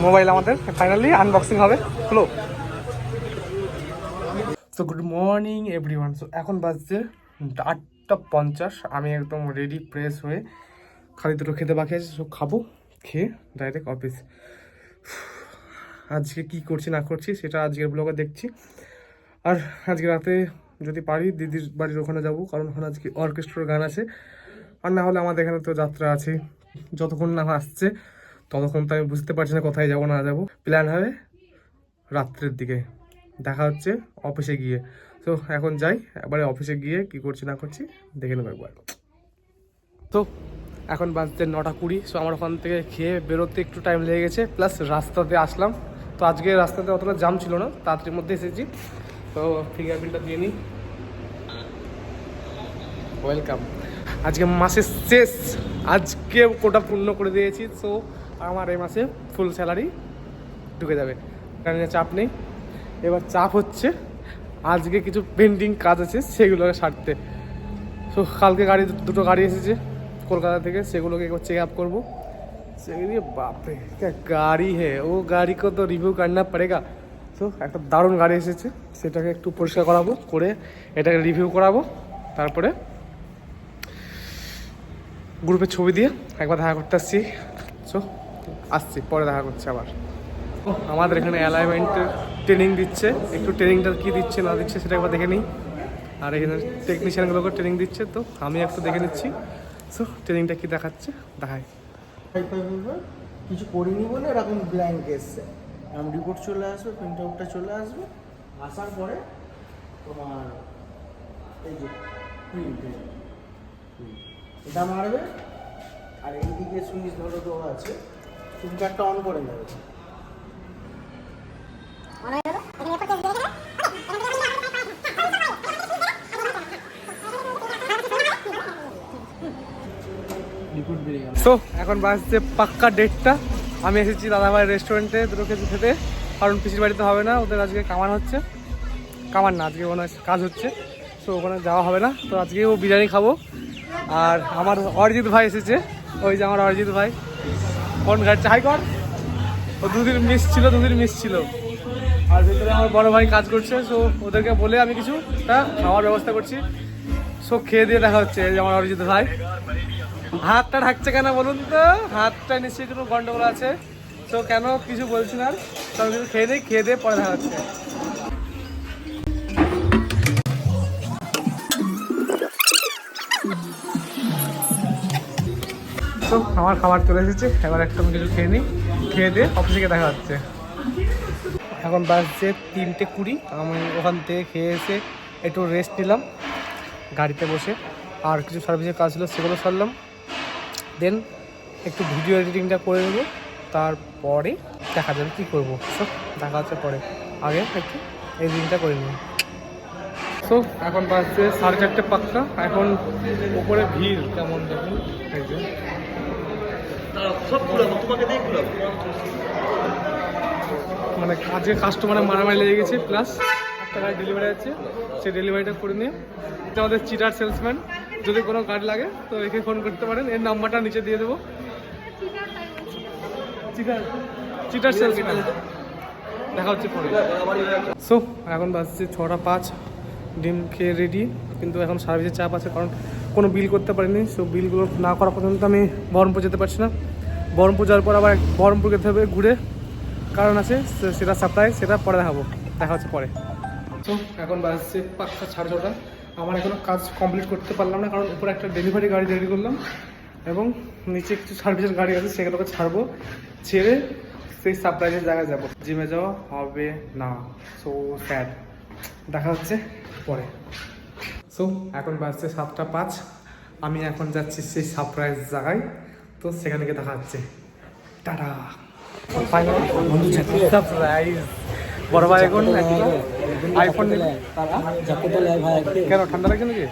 Mobile আমাদের finally unboxing হবে। হলো। So good morning everyone. So এখন বাজছে 8:50। আমি একদম রেডি ফ্রেশ হয়ে খালি দুটো খেতে বাকি আছে, সব খাবো, খেয়ে ডাইরেক্ট অফিস। আজকে কি করছি না করছি সেটা আজকের ব্লগে দেখছি। আর আজকে রাতে যদি পারি দিদির বাড়ির ওখানে যাবো, কারণ ওখানে আজকে অর্কেস্ট্রার গান আছে। আর না হলে আমাদের এখানে তো যাত্রা আছে, যতক্ষণ না আসছে ততক্ষণ তো আমি বুঝতে পারছি না কোথায় যাবো না যাবো। প্ল্যান হবে রাত্রের দিকে, দেখা হচ্ছে অফিসে গিয়ে। তো এখন যাই, এবারে অফিসে গিয়ে কি করছি না করছি দেখে নেবো একবার। তো এখন বাজতে 9:20। সো আমার ওখান থেকে খেয়ে বেরোতে একটু টাইম লেগে গেছে, প্লাস রাস্তাতে আসলাম। তো আজকে রাস্তাতে অতটা জাম ছিল না, তাড়াতাড়ির মধ্যে এসেছি। তো ফিঙ্গারপ্রিন্টটা দিয়ে নিই। ওয়েলকাম। আজকে মাসের শেষ, আজকে কোটা পূর্ণ করে দিয়েছি। সো আমার এই মাসে ফুল স্যালারি ঢুকে যাবে, কারণ চাপ নেই। এবার চাপ হচ্ছে আজকে কিছু পেন্ডিং কাজ আছে সেগুলোকে সারতে। সো কালকে দুটো গাড়ি এসেছে কলকাতা থেকে, সেগুলোকে একবার চেক আপ করবো। সেগুলি বাপরে গাড়ি হে, ও গাড়ি কো তো রিভিউ করনা পড়েগা। তো একটা দারুণ গাড়ি এসেছে, সেটাকে একটু পরিষ্কার করাবো, করে এটাকে রিভিউ করাবো। তারপরে গ্রুপে ছবি দিয়ে একবার দেখা করতে আসছি। সো আসছি, পরে দেখা করছি আবার। আমাদের এখানে অ্যালাইনমেন্টের ট্রেনিং দিচ্ছে, একটু ট্রেনিংটা কী দিচ্ছে না দিচ্ছে সেটা একবার দেখে নিই। আর এখানে টেকনিশিয়ানগুলোকে ট্রেনিং দিচ্ছে, তো আমি একটু দেখে নিচ্ছি। সো ট্রেনিংটা কী দেখাচ্ছে দেখায়। কিছু করিনি বলে এরকম ব্ল্যাঙ্ক এসছে। এরকম রিপোর্ট চলে আসবে, প্রিন্ট আউটটা চলে আসবে। আসার পরে তোমার এই যে প্রিন্ট এটা মারবে, আর এইদিকে সুইচ ধরো দেওয়া আছে, স্পিকারটা অন করে নেবে। সো এখন বাজছে পাক্কা 1:30টা। আমি এসেছি দাদাভাই রেস্টুরেন্টে দুটো কিছু খেতে, কারণ পিসির বাড়িতে হবে না, ওদের আজকে কামান হচ্ছে। কামান না, আজকে ওখানে কাজ হচ্ছে। সো ওখানে যাওয়া হবে না, তো আজকেও বিরিয়ানি খাবো। আর আমার অরিজিৎ ভাই এসেছে, ওই যে আমার অরিজিৎ ভাই ফোন ঘাটছে, হাই কর। ও দুদিন মিস ছিল। আর ভিতরে আমার বড় ভাই কাজ করছে। সো ওদেরকে বলে আমি কিছুটা খাওয়ার ব্যবস্থা করছি। সো খেয়ে দিয়ে দেখা হচ্ছে। এই যে আমার অরিজিৎ ভাই হাতটা ঢাকছে কেন বলুন তো, হাতটা নিশ্চয়ই কোনো গন্ডগোল আছে। তো কেন কিছু বলছি না, তো আমি কিছু খেয়ে নিই, খেয়ে দিয়ে পরে দেখা হচ্ছে। তো আমার খাবার চলে এসেছে, এবার একটা আমি কিছু খেয়ে নিই, খেয়ে দিয়ে অফিসে গিয়ে দেখা হচ্ছে। এখন বাজছে 3:20। আমি ওখান থেকে খেয়ে এসে একটু রেস্ট নিলাম গাড়িতে বসে, আর কিছু সার্ভিসের কাজ ছিল সেগুলো সারলাম। দেন একটু ভিডিও এডিটিংটা করে নেবো, তারপরে দেখা যাবে কী করবো। সব দেখা হচ্ছে পরে, আগে একটু এডিটিংটা করে নেব। সো এখন বাজছে 4:30 পাক্কা। এখন উপরে ভিড় কেমন দেখুন, মানে কাজে কাস্টমারের মারামারি লেগে গেছে, প্লাস একটা গাড়ি ডেলিভারি আছে, সেই ডেলিভারিটা করে নিয়ে এটা আমাদের চিটার সেলসম্যান। যদি কোনো গাড়ি লাগে তো একে ফোন করতে পারেন, এর নাম্বারটা নিচে দিয়ে দেবো। চিটার সেলসম্যান, দেখা হচ্ছে পরে। সো এখন বাজছে 6:05। ডিম খেয়ে রেডি, কিন্তু এখন সার্ভিসের চাপ আছে, কারণ কোনো বিল করতে পারিনি। সো বিলগুলো না করা পর্যন্ত আমি বহরমপুর যেতে পারছি না। বহরমপুর যাওয়ার পর আবার বহরমপুর যেতে হবে ঘুরে, কারণ আছে সেটা সাপ্লাই, সেটা পরে দেখাবো, দেখা হচ্ছে পরে। তো এখন বাজছে পাক্কা 6:30। আমার এখনও কাজ কমপ্লিট করতে পারলাম না, কারণ উপরে একটা ডেলিভারি গাড়ি রেডি করলাম এবং নিচে কিছু সার্ভিসের গাড়ি আছে, সেগুলোকে ছাড়বো। ছেড়ে সেই সারপ্রাইজের জায়গায় যাবো, জিমে যাওয়া হবে না। সো স্যাড, দেখা হচ্ছে পরে। সো এখন বাজছে 7:05। আমি এখন যাচ্ছি সেই সারপ্রাইজ জায়গায়, তো সেখানে গিয়ে দেখা হচ্ছে। টাটা। সারপ্রাইজ বড় ভাই এখন আইফোন নিলে কেন, ঠান্ডা লাগছে নাকি?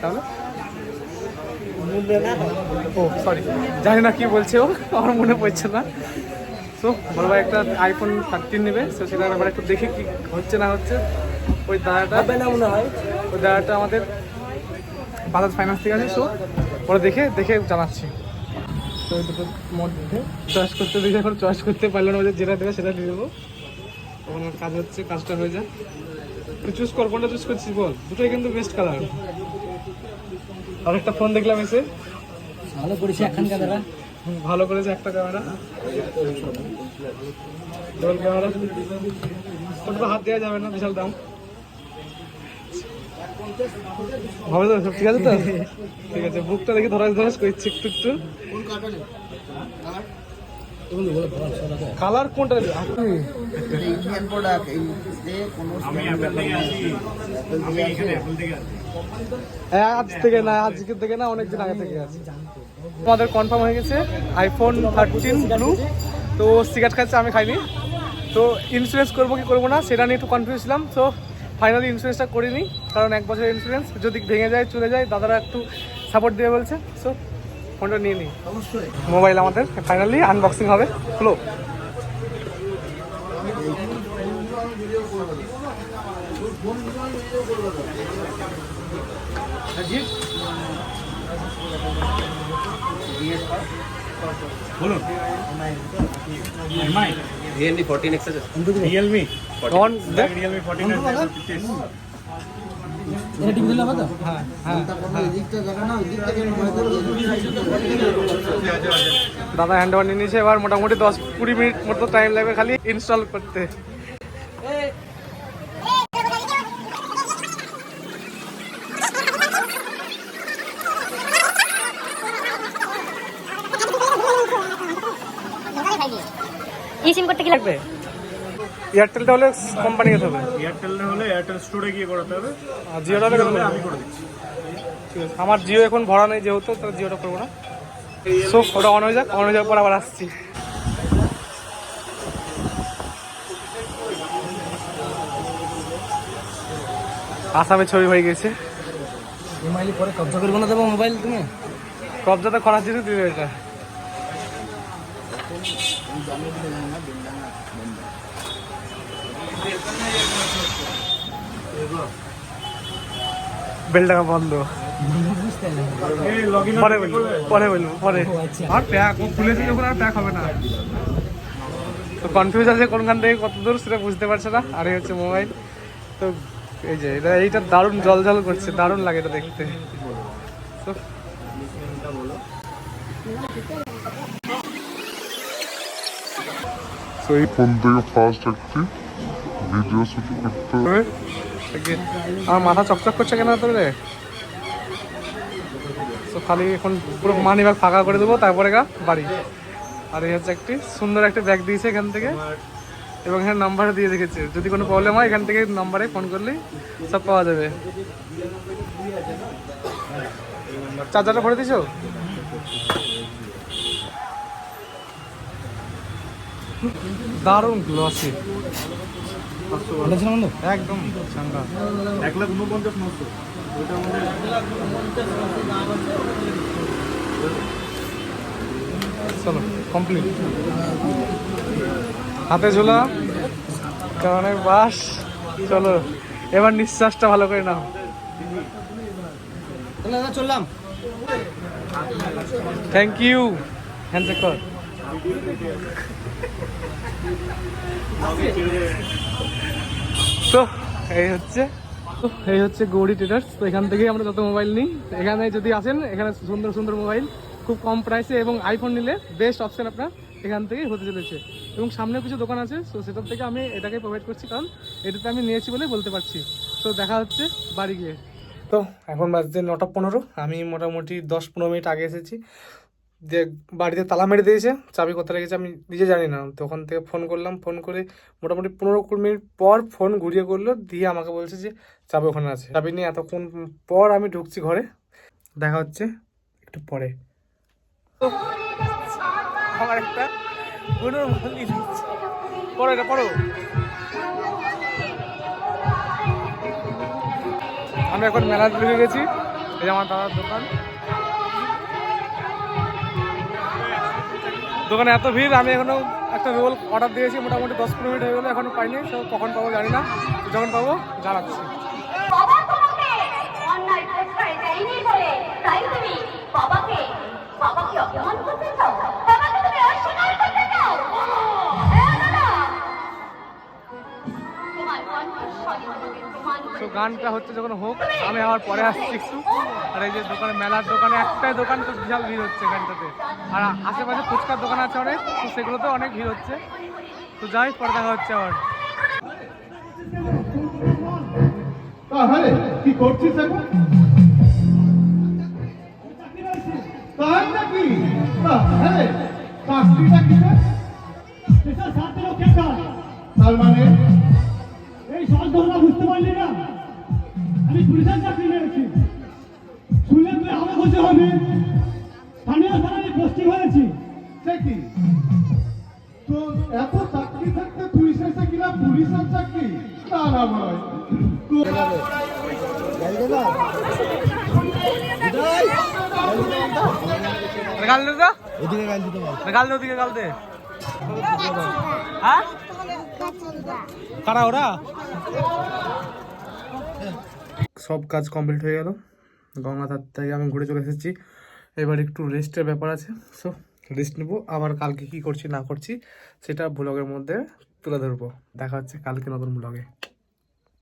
তাহলে ও সরি, জানি না কি বলছে ও, আমার মনে পড়ছে না। তো বড় ভাই একটা আইফোন 13 নেবে, তো সেটা আবার একটু দেখি কি হচ্ছে না হচ্ছে। ওই দাদাটা মনে হয়, ওই দাদাটা আমাদের বাজাজ ফাইন্যান্স থেকে আছে। সো পরে দেখে জানাচ্ছি। তো এই দুটো মধ্যে চয়েস করতে দিয়েছি, এখন চয়েস করতে পারলো না, যেটা দেবে সেটা দিয়ে দেবো। তখন আমার কাজ হচ্ছে, কাজটা হয়ে যায়। তুই চুজ কর, কোনটা চুজ করছিস বল? দুটোই কিন্তু বেস্ট কালার। আর একটা ফোন দেখলাম এসে, ভালো করেছে এখন ক্যামেরা, ভালো করেছে একটা ক্যামেরা, ডবল ক্যামেরা। ওটা তো হাত দেওয়া যাবে না, বিশাল দাম হবে তো, সব ঠিক আছে তো? ঠিক আছে, বুকটা দেখে ধরাস ধরাস করছি একটু একটু। কালার কোনটা? ইন্ডিয়ান প্রোডাক্ট, এই যে কোনো আজ থেকে না, আজকে থেকে না, অনেকদিন আগে থেকে আছে। আমাদের কনফার্ম হয়ে গেছে আইফোন 13 ব্লু। তো সিগারেট খাচ্ছে, আমি খাইনি। তো ইন্স্যুরেন্স করবো কি করবো না সেটা নিয়ে একটু কনফিউজ ছিলাম। তো ফাইনালি ইন্স্যুরেন্সটা করিনি, কারণ 1 বছরের ইন্স্যুরেন্স, যদি ভেঙে যায় চলে যায় দাদারা একটু সাপোর্ট দিয়ে বলছে। সো ফোনটা নিয়ে নিই। অবশ্যই মোবাইল আমাদের ফাইনালি আনবক্সিং হবে। হলো বলুন। Realme 14X আছে। রিয়েলমি অন দেখ, Realme 14X এটা টিভি দিলে হবে তো? হ্যাঁ হ্যাঁ। দাদা হ্যান্ড ওভার নিয়ে নিয়েছে, এবার মোটামুটি 10-20 মিনিট মতো টাইম লাগবে খালি ইনস্টল করতে। ই সিম করতে কি লাগবে? এয়ারটেলটা হলে কোম্পানি যেতে হবে, এয়ারটেল হলে এয়ারটেল স্টোরে গিয়ে করাতে হবে। আর জিওটা হলে তাহলে আমি করে দিচ্ছি। ঠিক আছে। আমার জিও এখন ভরা নেই যেহেতু, তাহলে জিওটা করবো না। সো ওটা অন হয়ে যাক, অন হয়ে যাওয়ার পর আবার আসছি। আসামে ছবি হয়ে গেছে। মোবাইল পরে কবজা করবো না দেবো মোবাইল তুমি? কবজাতে খরার জিনিস দিবে এটা। বেলটাকা বন্ধ, এই লগইন পরে বলবো, পরে বলবো, পরে। আচ্ছা। আর প্যাক ও খুলেছে যখন আর প্যাক হবে না। তো কনফিউজ আছে কোনখান থেকে কত দূর সেটা বুঝতে পারছে না। আর এই হচ্ছে মোবাইল। তো এই যে এইটা দারুণ জল জল করছে, দারুণ লাগে এটা দেখতে। তো এই ফোন থেকে ফার্স্ট একটি ভিডিও শুট করতে হবে। আমার মাথা চকচক করছে কেন তোর রে? তো খালি এখন পুরো মানি ব্যাগ ফাঁকা করে দেবো, তারপরে বাড়ি। আর এই হচ্ছে একটি সুন্দর একটা ব্যাগ দিয়েছে এখান থেকে, এবং এখানে নাম্বার দিয়ে রেখেছে, যদি কোনো প্রবলেম হয় এখান থেকে নাম্বারে ফোন করলেই সব পাওয়া যাবে। চার্জারটা ভরে দিছো? দারুণ গ্লসি, একদম ঠান্ডা। 1,49,900 ওইটা আমাদের চলো কমপ্লিট। হাতে ঝোলা, কারণে বাস। চলো এবার নিঃশ্বাসটা ভালো করে নাও। চললাম। থ্যাংক ইউ, হ্যান্ডশেক কর। তো এই হচ্ছে গৌরী ট্রেডার্স। তো এখান থেকেই আমরা যত মোবাইল নিই, এখানে যদি আসেন, এখানে সুন্দর সুন্দর মোবাইল খুব কম প্রাইসে, এবং আইফোন নিলে বেস্ট অপশন আপনার এখান থেকেই হতে চলেছে। এবং সামনেও কিছু দোকান আছে, তো সেটার থেকে আমি এটাকে প্রোভাইড করছি, কারণ এটাতে আমি নিয়েছি বলে বলতে পারছি। তো দেখা হচ্ছে বাড়ি গিয়ে। তো এখন বাজছে 9:15। আমি মোটামুটি 10-15 মিনিট আগে এসেছি। যে বাড়িতে তালা মেরে দিয়েছে, চাবি কোথায় রেখেছে আমি নিজে জানি না। তো ওখান থেকে ফোন করলাম, ফোন করে মোটামুটি 15-20 মিনিট পর ফোন ঘুরিয়ে করলো, দিয়ে আমাকে বলছে যে চাবি ওখানে আছে। চাবি নিয়ে এতক্ষণ পর আমি ঢুকছি ঘরে। দেখা হচ্ছে একটু পরে। তো আমার একটা পড়ো, এটা পড়ো। আমি এখন মেলায় ঢুকে গেছি। এই যে আমার দাদার দোকান, দোকানে এত ভিড়। আমি এখনো একটা রোল অর্ডার দিয়েছি, মোটামুটি 10-15 মিনিট হয়ে গেলো, এখনো পাইনি। তো কখন পাবো জানি না, যখন পাবো জানাচ্ছি। অন্যায় প্রশ্রয় দেয়নি বলে তাই তুমি বাবাকে অপমান করতে চাও? গানটা হচ্ছে যখন হোক, আমি আবার পরে আসছি একটু। আর এই যে দোকানে, মেলার দোকানে একটাই দোকান, তো বিশাল ভিড় হচ্ছে এখানটাতে। আর আশেপাশে ফুচকার দোকান আছে অনেক, তো সেগুলোতেও অনেক ভিড় হচ্ছে। তো যাই, পরে দেখা হচ্ছে আবার। তাহলে কি করছিস এখন? তাই নাকি? তাহলে চাকরিটা কি? তার মানে এই সব তোমরা বুঝতে পারলি না? আমি পুলিশের চাকরি নিয়েছি। শুনলে তুই আরো খুশি হবি। স্থানীয় থানায় পোস্টিং হয়েছি। সে কি? তো এত চাকরি থাকতে তুই শেষে কিনা পুলিশের চাকরি? না না ভাই, গাল দে তো, এদিকে গাল দিতে পারো। গাল দে, ওদিকে গাল দে। হ্যাঁ, কারা ওরা? সব কাজ কমপ্লিট হয়ে গেল। গঙ্গাধার থেকে আমি ঘুরে চলে এসেছি। এবার একটু রেস্টের ব্যাপার আছে, সো রেস্ট নেবো। আবার কালকে কি করছি না করছি সেটা ব্লগের মধ্যে তুলে ধরবো। দেখা হচ্ছে কালকে নতুন ব্লগে।